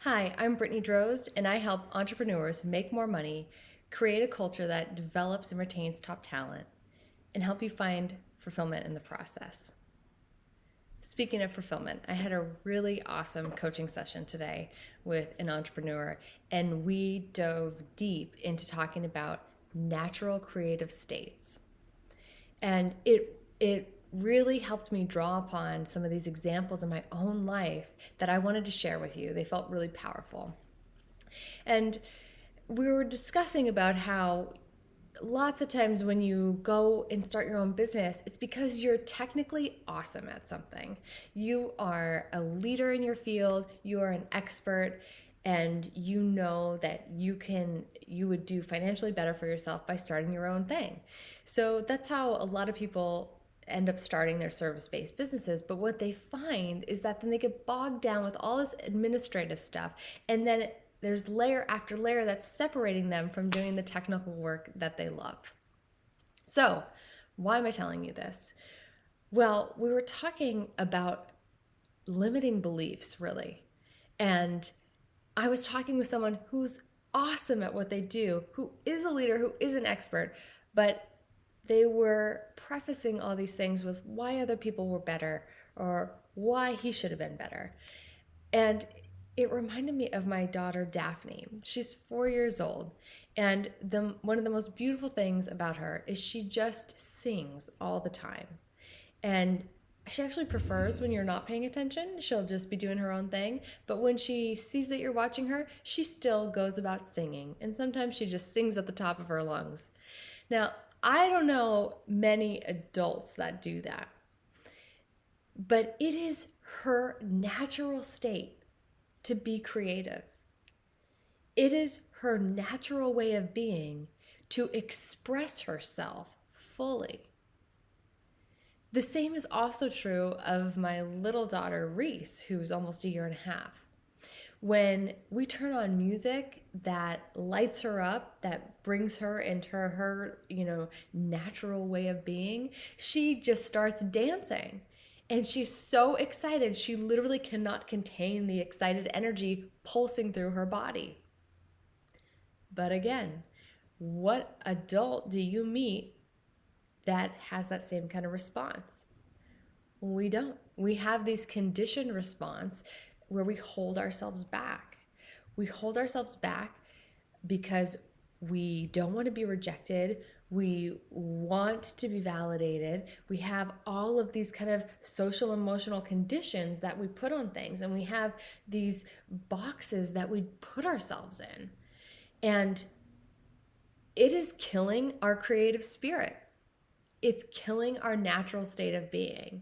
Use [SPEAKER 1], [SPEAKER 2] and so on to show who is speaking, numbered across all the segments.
[SPEAKER 1] Hi, I'm Brittany Drozd, and I help entrepreneurs make more money, create a culture that develops and retains top talent, and help you find fulfillment in the process. Speaking of fulfillment, I had a really awesome coaching session today with an entrepreneur, and we dove deep into talking about natural creative states. And it really helped me draw upon some of these examples in my own life that I wanted to share with you. They felt really powerful. And we were discussing about how lots of times when you go and start your own business, it's because you're technically awesome at something. You are a leader in your field, you are an expert, and you know that you would do financially better for yourself by starting your own thing. So that's how a lot of people end up starting their service-based businesses. But what they find is that then they get bogged down with all this administrative stuff, and then there's layer after layer that's separating them from doing the technical work that they love. So, why am I telling you this? Well, we were talking about limiting beliefs, really. And I was talking with someone who's awesome at what they do, who is a leader, who is an expert, but they were prefacing all these things with why other people were better or why he should have been better. And it reminded me of my daughter Daphne. She's 4 years old, and one of the most beautiful things about her is she just sings all the time. And she actually prefers when you're not paying attention. She'll just be doing her own thing. But when she sees that you're watching her, she still goes about singing. And sometimes she just sings at the top of her lungs. Now, I don't know many adults that do that, but it is her natural state to be creative. It is her natural way of being to express herself fully. The same is also true of my little daughter, Reese, who's almost a year and a half. When we turn on music that lights her up, that brings her into her, natural way of being, she just starts dancing. And she's so excited, she literally cannot contain the excited energy pulsing through her body. But again, what adult do you meet that has that same kind of response? We don't. We have these conditioned response where we hold ourselves back. We hold ourselves back because we don't want to be rejected. We want to be validated. We have all of these kind of social emotional conditions that we put on things, and we have these boxes that we put ourselves in. And it is killing our creative spirit. It's killing our natural state of being.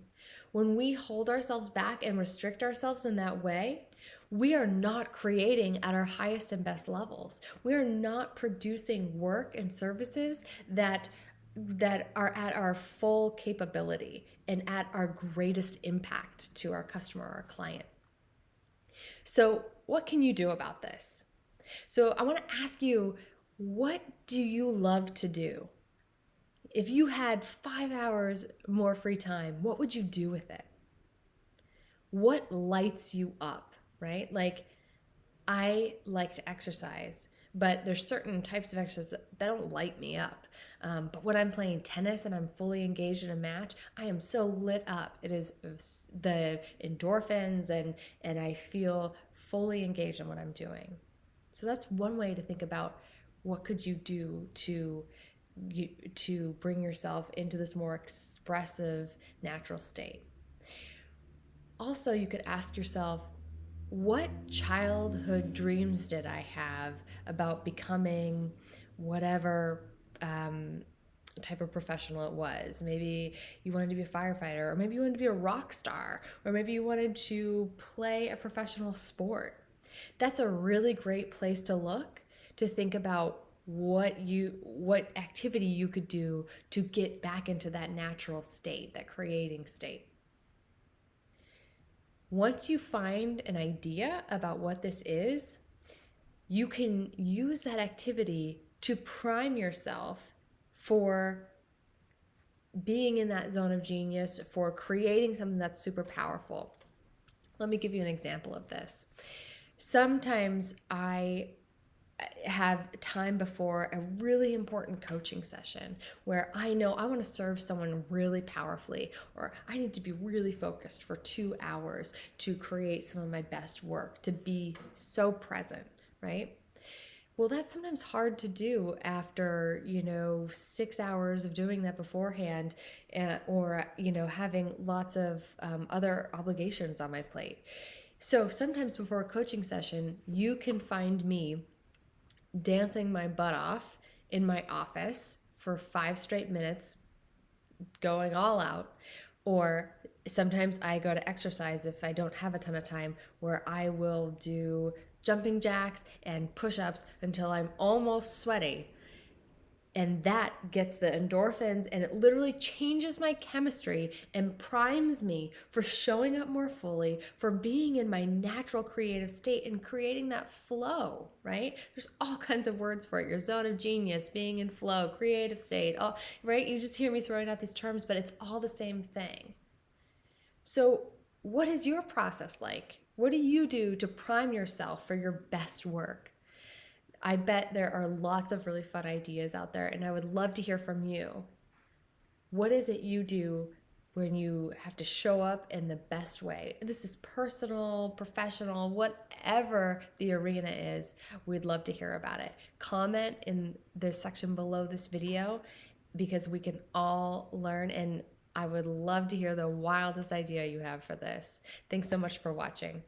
[SPEAKER 1] When we hold ourselves back and restrict ourselves in that way, we are not creating at our highest and best levels. We are not producing work and services that are at our full capability and at our greatest impact to our customer or our client. So, what can you do about this? So, I want to ask you, what do you love to do? If you had 5 hours more free time, what would you do with it? What lights you up, right? Like, I like to exercise, but there's certain types of exercise that don't light me up. But when I'm playing tennis and I'm fully engaged in a match, I am so lit up. It is the endorphins, and I feel fully engaged in what I'm doing. So that's one way to think about what could you do to bring yourself into this more expressive natural state. Also, you could ask yourself, what childhood dreams did I have about becoming whatever type of professional it was? Maybe you wanted to be a firefighter, or maybe you wanted to be a rock star, or maybe you wanted to play a professional sport. That's a really great place to look to think about what activity you could do to get back into that natural state, that creating state. Once you find an idea about what this is, you can use that activity to prime yourself for being in that zone of genius, for creating something that's super powerful. Let me give you an example of this. Sometimes I have time before a really important coaching session where I know I want to serve someone really powerfully, or I need to be really focused for 2 hours to create some of my best work, to be so present, right? Well, that's sometimes hard to do after, 6 hours of doing that beforehand, or, having lots of other obligations on my plate. So sometimes before a coaching session, you can find me dancing my butt off in my office for 5 straight minutes, going all out. Or sometimes I go to exercise if I don't have a ton of time, where I will do jumping jacks and push ups until I'm almost sweaty, and that gets the endorphins, and it literally changes my chemistry and primes me for showing up more fully, for being in my natural creative state and creating that flow, right? There's all kinds of words for it: your zone of genius, being in flow, creative state, all right. You just hear me throwing out these terms, but it's all the same thing. So what is your process like? What do you do to prime yourself for your best work? I bet there are lots of really fun ideas out there, and I would love to hear from you. What is it you do when you have to show up in the best way? This is personal, professional, whatever the arena is. We'd love to hear about it. Comment in the section below this video, because we can all learn, and I would love to hear the wildest idea you have for this. Thanks so much for watching.